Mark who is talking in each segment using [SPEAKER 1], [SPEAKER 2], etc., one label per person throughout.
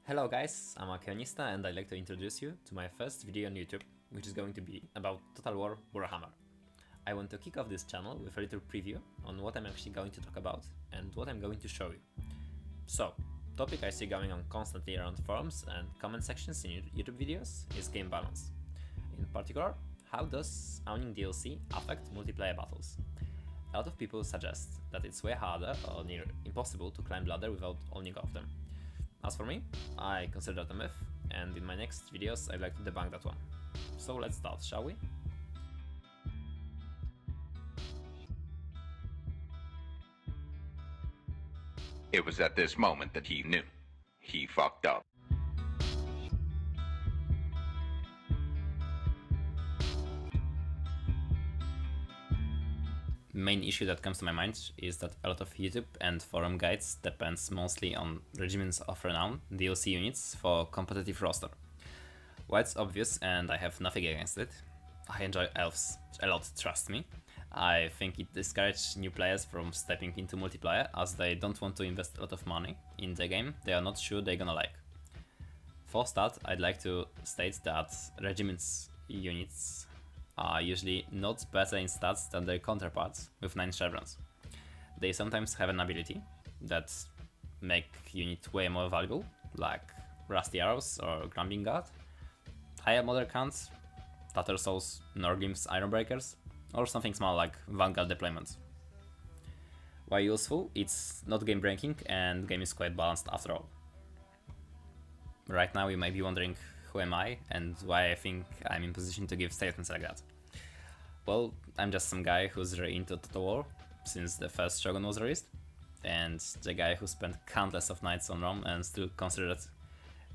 [SPEAKER 1] Hello guys, I'm a Kionista and I'd like to introduce you to my first video on YouTube, which is going to be about Total War Warhammer. I want to kick off this channel with a little preview on what I'm actually going to talk about and what I'm going to show you. So, topic I see going on constantly around forums and comment sections in YouTube videos is game balance. In particular, how does owning DLC affect multiplayer battles? A lot of people suggest that it's way harder or near impossible to climb ladder without owning all of them. As for me, I consider that a myth, and in my next videos I'd like to debunk that one. So let's start, shall we?
[SPEAKER 2] It was at this moment that he knew. He fucked up.
[SPEAKER 1] Main issue that comes to my mind is that a lot of YouTube and forum guides depends mostly on Regiments of Renown DLC units for competitive roster. While it's obvious and I have nothing against it, I enjoy elves a lot, trust me. I think it discourages new players from stepping into multiplayer as they don't want to invest a lot of money in the game they are not sure they're gonna like. For start, I'd like to state that Regiments units are usually not better in stats than their counterparts with 9 chevrons. They sometimes have an ability that make unit way more valuable, like Rusty Arrows or Grumbling Guard, higher model counts, Tatter Souls, Norgrim's Ironbreakers, or something small like Vanguard deployments. While useful, it's not game breaking and game is quite balanced after all. Right now you might be wondering who am I and why I think I'm in position to give statements like that. Well, I'm just some guy who's really into Total War since the first Shogun was released, and the guy who spent countless of nights on ROM and still considered it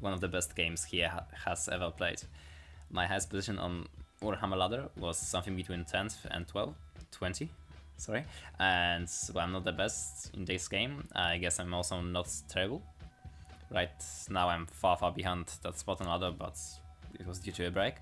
[SPEAKER 1] one of the best games he has ever played. My highest position on Warhammer ladder was something between 10th and 20, sorry, and while I'm not the best in this game, I guess I'm also not terrible. Right now I'm far behind that spot on ladder, but it was due to a break.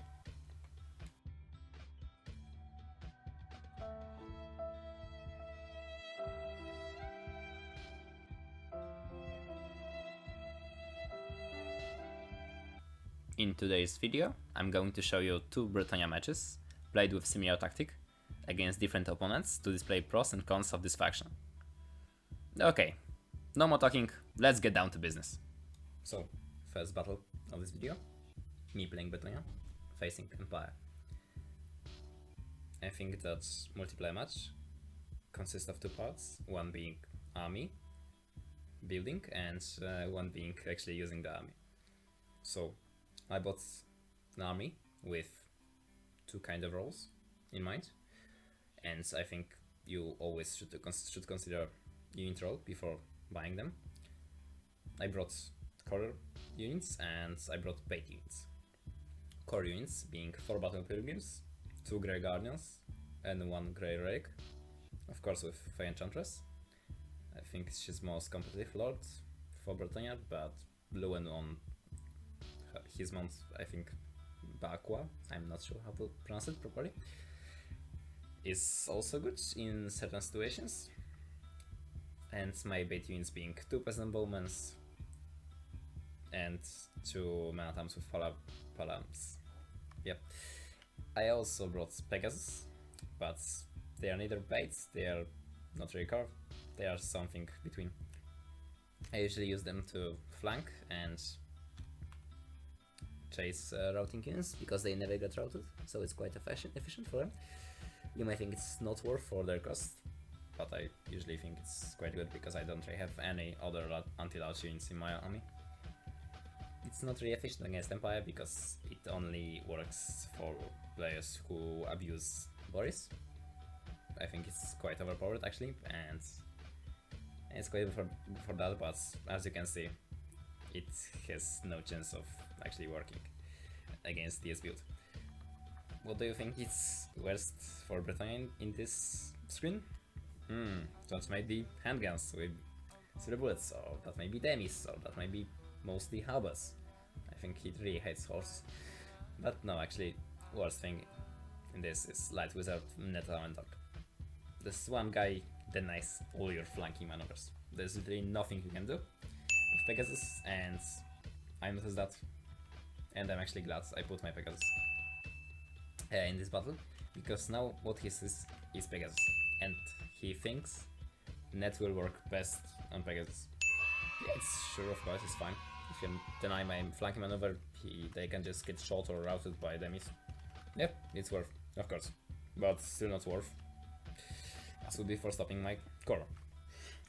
[SPEAKER 1] In today's video, I'm going to show you 2 Bretonnia matches, played with similar tactic, against different opponents to display pros and cons of this faction. Okay, no more talking, let's get down to business. So, first battle of this video, me playing Bretonnia, facing Empire. I think that multiplayer match consists of 2 parts, one being army building and one being actually using the army. So, I bought an army with 2 kind of roles in mind, and I think you always should consider unit role before buying them. I brought core units and I brought bait units. Core units being 4 battle pilgrims, 2 grey guardians, and 1 grey relic, of course with Fey Enchantress. I think she's most competitive lord for Bretonnia, but blue and on his mount, I think Bakwa, I'm not sure how to pronounce it properly, is also good in certain situations. And my bait units being 2 peasant bowmen and 2 man-at-arms with palams. Yep. I also brought Pegasus, but they are neither baits, they are not really core, they are something between. I usually use them to flank and chase routing units because they never get routed, so it's quite efficient for them. You might think it's not worth for their cost, but I usually think it's quite good because I don't really have any other anti-large units in my army. It's not really efficient against Empire because it only works for players who abuse Boris. I think it's quite overpowered actually, and it's quite good for that, but as you can see, it has no chance of actually working against this build. What do you think is worst for Bretonnia in this screen? That might be handguns with 0 bullets, or that might be demis, or that might be mostly harbors. I think he really hates horses. But no, actually, worst thing in this is Light Wizard Net Elemental. This one guy denies all your flanking maneuvers. There's literally nothing you can do with Pegasus, and I noticed that, and I'm actually glad I put my Pegasus in this battle, because now what he sees is Pegasus, and he thinks net will work best on Pegasus. Yeah, it's sure, of course, it's fine. If you deny my flanking maneuver, they can just get shot or routed by the enemies. Yep, it's worth, of course, but still not worth. As would be for stopping my core.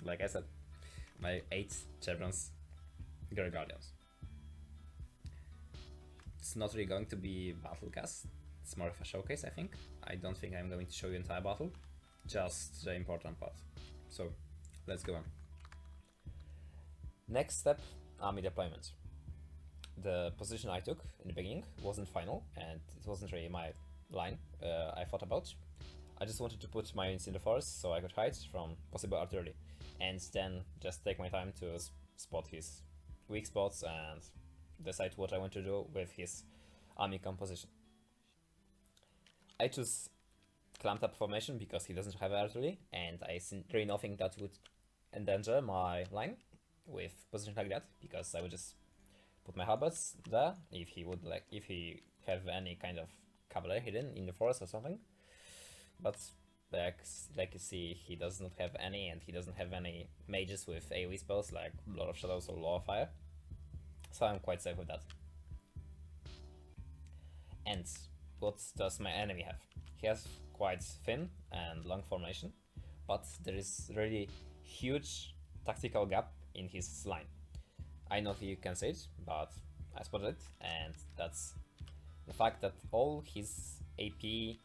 [SPEAKER 1] Like I said, my 8 Chevrons Grey Guardians. It's not really going to be battle cast, it's more of a showcase, I think. I don't think I'm going to show you entire battle, just the important part. So, let's go on. Next step, army deployment. The position I took in the beginning wasn't final, and it wasn't really my line I thought about. I just wanted to put my units in the forest so I could hide from possible artillery, and then just take my time to spot his weak spots and decide what I want to do with his army composition. I choose clamped up formation because he doesn't have artillery, and I see really nothing that would endanger my line with position like that, because I would just put my halberds there if he have any kind of cavalry hidden in the forest or something. But like you see, he does not have any, and he doesn't have any mages with AoE spells like Lord of Shadows or Law of Fire, so I'm quite safe with that. And what does my enemy have? He has quite thin and long formation, but there is really huge tactical gap in his line. I know you can see it, but I spotted it, and that's the fact that all his AP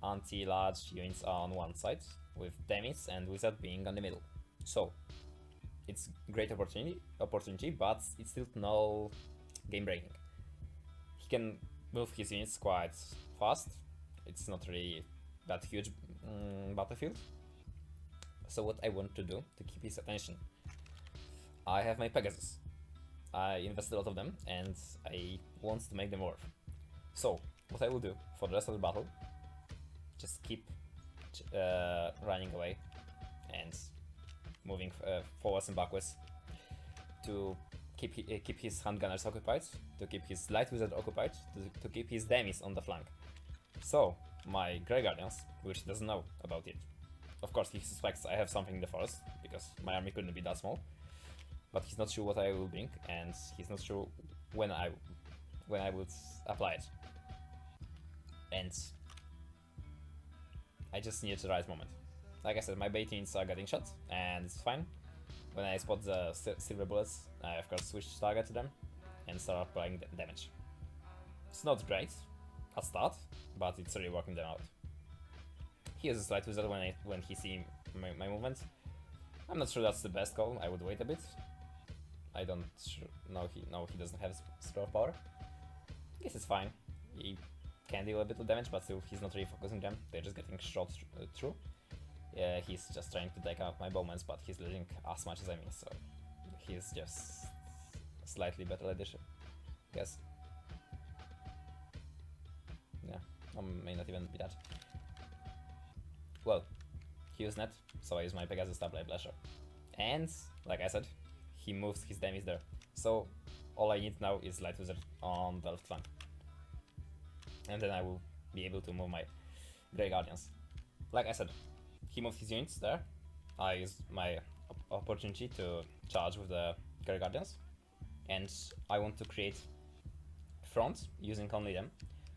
[SPEAKER 1] anti-large units are on one side, with Demis and Wizard being on the middle. So it's great opportunity, but it's still no game breaking. He can move his units quite fast. It's not really that huge battlefield. So what I want to do to keep his attention, I have my Pegasus. I invested a lot of them, and I want to make them work. So what I will do for the rest of the battle, just keep running away and moving forwards and backwards to keep his handgunners occupied, to keep his light wizard occupied, to keep his demis on the flank. So my Grey Guardians, which doesn't know about it, of course he suspects I have something in the forest, because my army couldn't be that small, but he's not sure what I will bring, and he's not sure when I would apply it. And I just needed the right moment. Like I said, my bait units are getting shot, and it's fine. When I spot the silver bullets, I of course switch target to them and start applying damage. It's not great at start, but it's really working them out. He has a slight wizard when he sees my movement. I'm not sure that's the best call. I would wait a bit. I don't know he doesn't have scroll of power. I guess it's fine. He can deal a bit of damage, but still he's not really focusing them. They're just getting shot through. Yeah, he's just trying to take out my bowmen, but he's losing as much as I mean, so he's just slightly better addition, I guess. Yeah, may not even be that. Well, he used net, so I use my Pegasus to apply Pleasure. And, like I said, he moves his demis there. So, all I need now is Light Wizard on the left flank. And then I will be able to move my Grey Guardians. Like I said, he moved his units there. I used my opportunity to charge with the Grey Guardians. And I want to create front using only them.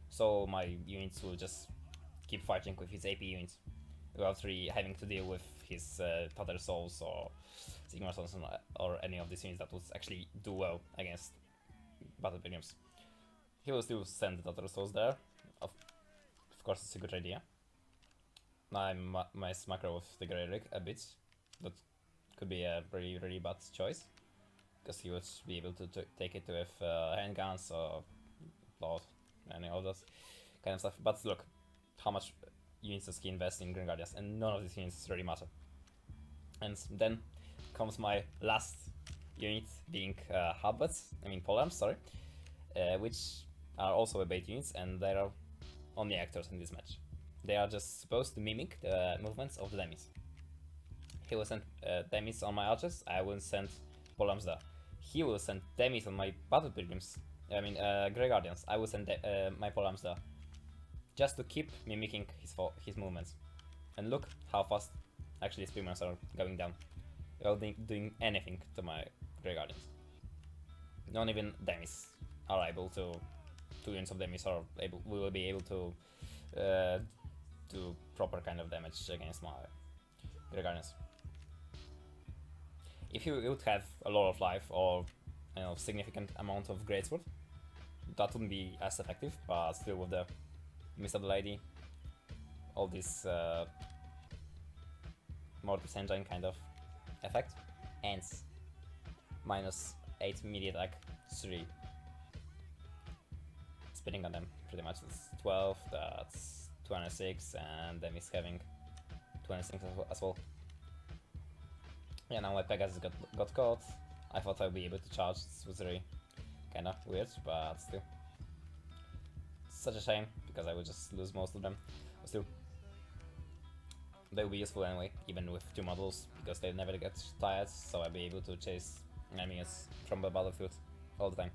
[SPEAKER 1] So my units will just keep fighting with his AP units without really having to deal with his Tattered Souls or Sigmar Sons or any of these units that would actually do well against Battle Pilgrims. He will still send the Tattered Souls there. Of course, it's a good idea. I might macro with the Grey Rig a bit. That could be a really, really bad choice, because he would be able to take it with handguns or blood, any of those kind of stuff. But look, how much units does he invest in Green Guardians, and none of these units really matter. And then comes my last unit, being polearms, sorry, which are also a bait units, and they are only actors in this match. They are just supposed to mimic the movements of the demis. He will send demis on my archers, I will send polearms there. he will send demis on my battle pilgrims. I mean, Grey Guardians. I will send my polams there, just to keep mimicking his movements. And look how fast actually spearmen are going down, without doing anything to my Grey Guardians. Not even demis are able to. 2 units of demis are able. We will be able to do proper kind of damage against my Grey Guardians. If you would have a lot of life or significant amount of greatsword, that wouldn't be as effective, but still with the Mist of the Lady, all this Mortis Engine kind of effect, and minus 8 melee attack, 3 spitting on them pretty much. That's 12, that's 26, and then he's having 26 as well. Yeah, now my Pegasus got caught. I thought I'd be able to charge. This was really kinda weird, but still. Such a shame, because I would just lose most of them. But still, they will be useful anyway, even with 2 models, because they never get tired, so I'll be able to chase enemies from the battlefield all the time.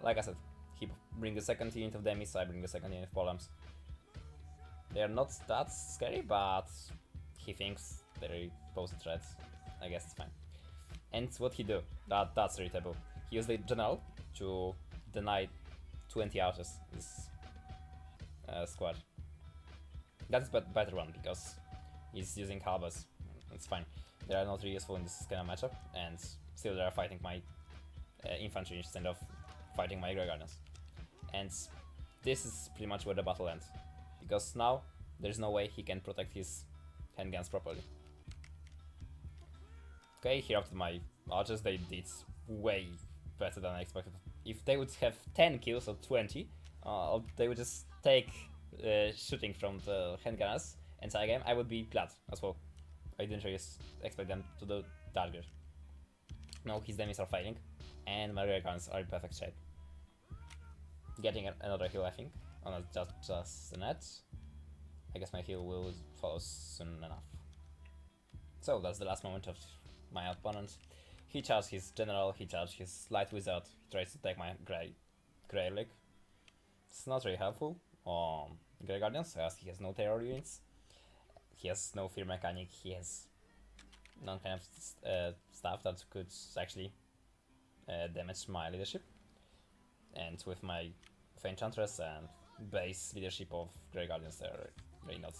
[SPEAKER 1] Like I said, he brings the second unit of demis, I bring the second unit of polams. They are not that scary, but he thinks they pose a threat. I guess it's fine. And what he do? That's really terrible. He used the general to deny 20 archers this squad. That's better one because he's using halberds. It's fine. They are not really useful in this kind of matchup, and still they are fighting my infantry instead of fighting my Grey Guardians. And this is pretty much where the battle ends, because now there's no way he can protect his handguns properly. Okay, here up to my archers, they did way better than I expected. If they would have 10 kills or 20, they would just take shooting from the handgunners entire game, I would be glad as well. I didn't really expect them to do that good. No, his demis are failing, and my Grey Guardians are in perfect shape. Getting another heal, I think, on just a net. I guess my heal will follow soon enough. So that's the last moment of my opponent. He charged his general, he charged his light wizard, he tries to take my grey leg. It's not really helpful on Grey Guardians, as he has no terror units, he has no fear mechanic, he has none kind of stuff that could actually damage my leadership. And with my Enchantress and base leadership of Grey Guardians, they're really not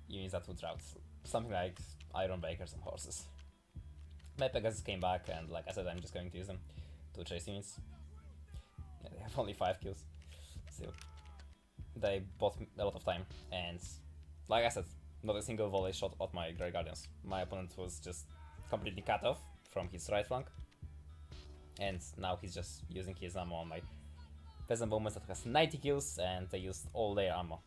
[SPEAKER 1] units that would rout. Something like Iron Bakers and horses. My Pegasus came back, and like I said, I'm just going to use them to chase units. Yeah, they have only 5 kills. Still, they bought a lot of time, and like I said, not a single volley shot at my Grey Guardians. My opponent was just completely cut off from his right flank, and now he's just using his ammo on my Peasant Bowman that has 90 kills, and they used all their ammo.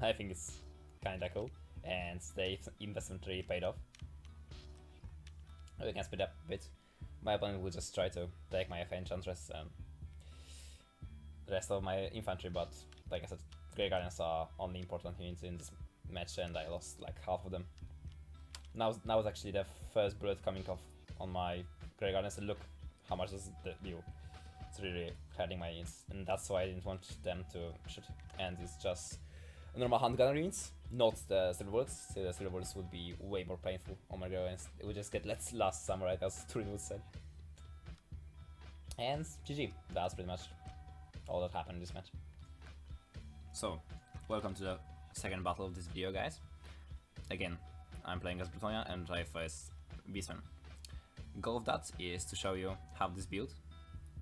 [SPEAKER 1] I think it's kinda cool, and the investment really paid off. We can speed up a bit. My opponent will just try to take my Enchantress and the rest of my infantry, but like I said, Grey Guardians are only important units in this match, and I lost like half of them. Now is actually the first bullet coming off on my Grey Guardians, and look how much does the deal. It's really hurting my units, and that's why I didn't want them to shoot. And it's just normal handgun units, not the silver bullets. So the silver bullets would be way more painful on my Grey Guardians. It would just get let's last samurai, as Turin would say. And GG. That's pretty much all that happened in this match. So, welcome to the second battle of this video, guys. Again, I'm playing as Bretonnia and I face Beastman. Goal of that is to show you how this build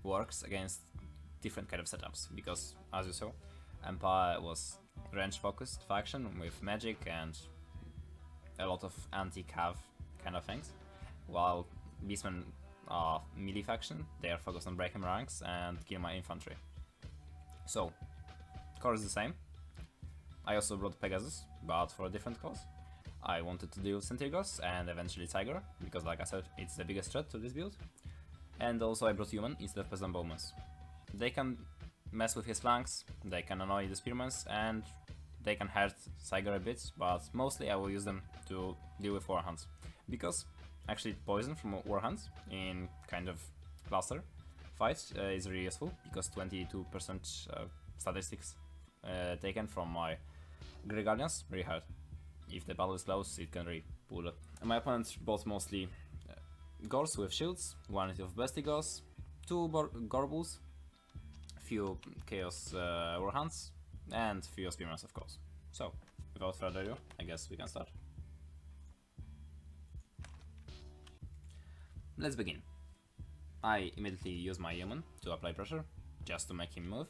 [SPEAKER 1] works against different kind of setups, because as you saw, Empire was range focused faction with magic and a lot of anti-cav kind of things, while Beastmen are melee faction. They are focused on breaking ranks and kill my infantry. So, core is the same. I also brought Pegasus, but for a different cause. I wanted to deal Centrigos and eventually Tiger, because like I said, it's the biggest threat to this build. And also I brought Human instead of Peasant Bowmen. They can mess with his flanks, they can annoy the Spearmen, and they can hurt Tiger a bit, but mostly I will use them to deal with Warhounds. Because Actually, poison from Warhands in kind of cluster fights is really useful because 22% statistics taken from my Grey Guardians really hard. If the battle is close, it can really pull it. And my opponent bought mostly Gors with shields, one of Bestie Gors, 2 Gorbles, few Chaos Warhands, and few Spearmans, of course. So, without further ado, I guess we can start. Let's begin. I immediately use my human to apply pressure, just to make him move.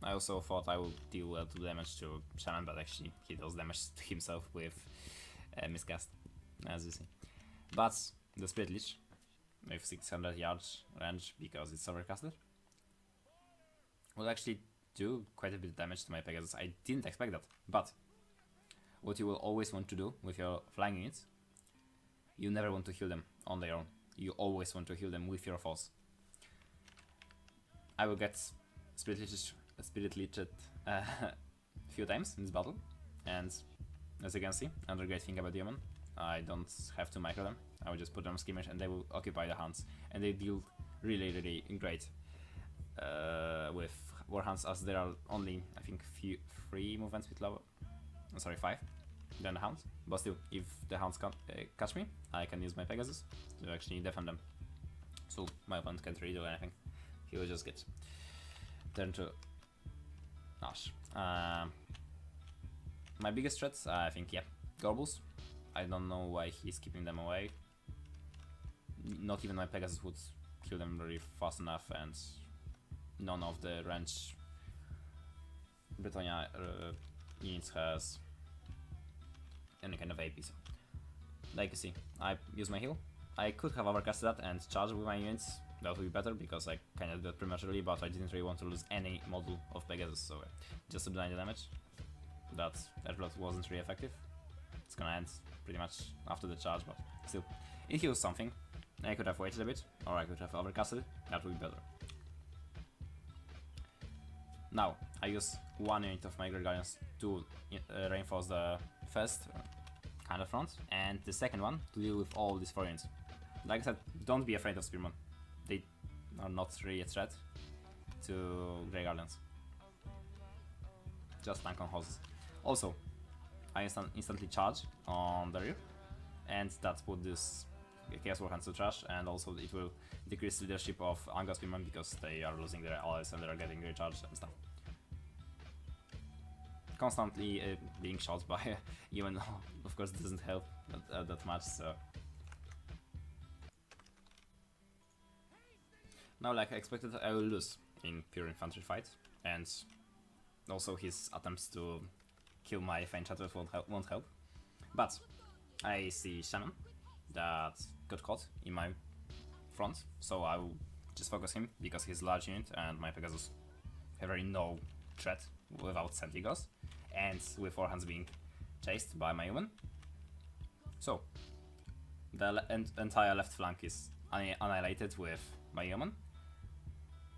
[SPEAKER 1] I also thought I would deal a little damage to Shannon, but actually he does damage to himself with miscast, as you see. But the Spirit Leech, with 600 yards range because it's overcasted, will actually do quite a bit of damage to my Pegasus. I didn't expect that, but what you will always want to do with your flying units, you never want to heal them on their own. You always want to heal them with your force. I will get Spirit Leeched a few times in this battle, and as you can see, another great thing about the human, I don't have to micro them. I will just put them on skirmish and they will occupy the hands, and they deal really great with Warhands, as there are only, I think, 3 movements with lower, sorry, 5 than the hounds. But still, if the hounds can't catch me, I can use my Pegasus to actually defend them. So my opponent can't really do anything. He will just get turned to Ash. My biggest threats, I think, yeah, Gorbles. I don't know why he's keeping them away. Not even my Pegasus would kill them really fast enough, and none of the range Bretonnia units has any kind of AP. So, like you see, I use my heal. I could have overcasted that and charged with my units. That would be better because I kind of did that prematurely, but I didn't really want to lose any model of Pegasus, so just to blind the damage. That adress wasn't really effective. It's gonna end pretty much after the charge, but still, it heals something. I could have waited a bit, or I could have overcasted it. That would be better. Now, I use one unit of my Grey Guardians to reinforce the first kind of front, and the second one to deal with all these 4 units. Like I said, don't be afraid of Spearmen. They are not really a threat to Grey Guardians. Just tank on horses. Also, I instantly charge on the rear, and that put this Chaos Warhands to trash, and also it will decrease leadership of Angus Spearmen because they are losing their allies and they are getting recharged and stuff. Constantly being shot by even though, of course, it doesn't help that much, so. Now, like I expected, I will lose in pure infantry fight, and also his attempts to kill my Feint Shatterers won't help. But I see Shannon that got caught in my front, so I will just focus him because he's a large unit and my Pegasus have really no threat without Sentigos, and with 4 hands being chased by my human. So the entire left flank is annihilated with my human.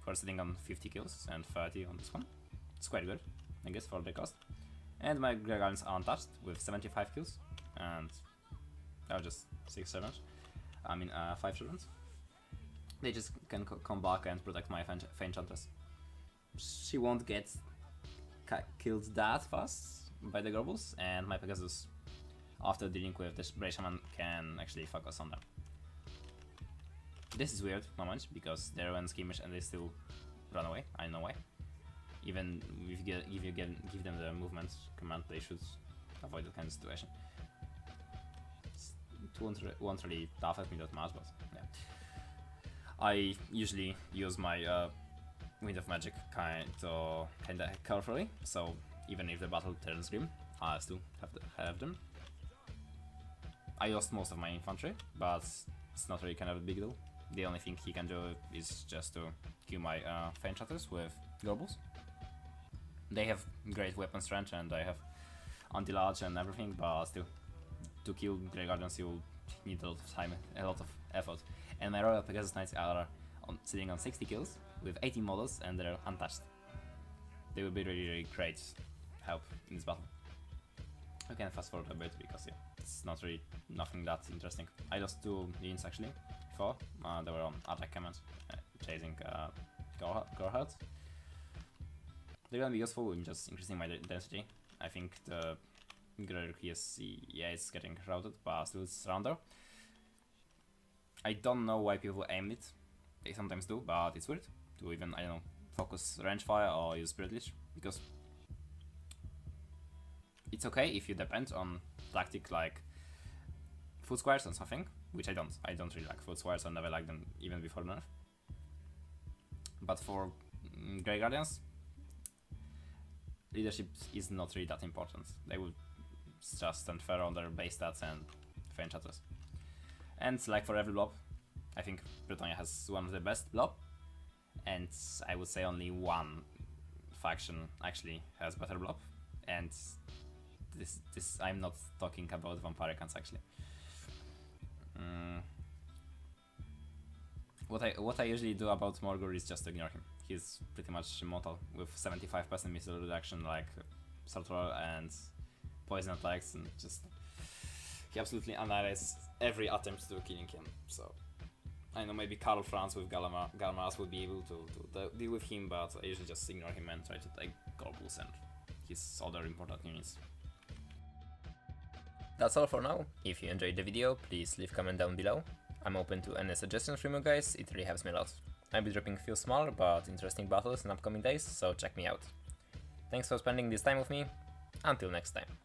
[SPEAKER 1] We're sitting on 50 kills and 30 on this one. It's quite good, I guess, for the cost. And my Grey Guardians are untouched with 75 kills, and just 6 servants. I mean 5 servants. They just can come back and protect my Feint Enchantress. She won't get killed that fast by the Gorbles, and my Pegasus, after dealing with the Brave Shaman, can actually focus on them. This is weird moment because they're on skirmish and they still run away. I know why. Even if you give them the movement command, they should avoid that kind of situation. It won't really affect me that much, but yeah. I usually use my Wind of Magic kinda carefully, so even if the battle turns grim, I still have them. I lost most of my infantry, but it's not really kind of a big deal. The only thing he can do is just to kill my Feint Shatterers with Gorbles. They have great weapon strength and I have anti-large and everything, but still, to kill Grey Guardians you'll need a lot of time, a lot of effort. And my Royal Pegasus Knights are sitting on 60 kills with 18 models and they're untouched. They will be really great help in this battle. We can fast forward a bit because yeah, it's not really nothing that interesting. I lost 2 units actually before. They were on attack commands, chasing Gorhut. They're gonna be useful in just increasing my density. I think the Greater is getting routed, but still it's around there. I don't know why people aim it. They sometimes do, but it's weird to even, I don't know, focus range fire or use Spirit Leech, because it's okay if you depend on tactic like foot squares and something, which I don't. I don't really like foot squares, I never liked them even before nerf. But for Grey Guardians, leadership is not really that important. They will just stand fair on their base stats and feign address. And like for every blob, I think Bretonnia has one of the best blob, and I would say only one faction actually has better blob, and this I'm not talking about Vampiricans actually. What I usually do about Morgur is just to ignore him. He's pretty much immortal with 75% missile reduction, like Sartor and poison attacks, and just he absolutely annihilates every attempt to killing him. So I know maybe Karl Franz with Galmaras would be able to deal with him, but I usually just ignore him and try to take Gorbulls and his other important units. That's all for now. If you enjoyed the video, please leave a comment down below. I'm open to any suggestions from you guys, it really helps me a lot. I'll be dropping a few small but interesting battles in upcoming days, so check me out. Thanks for spending this time with me, until next time.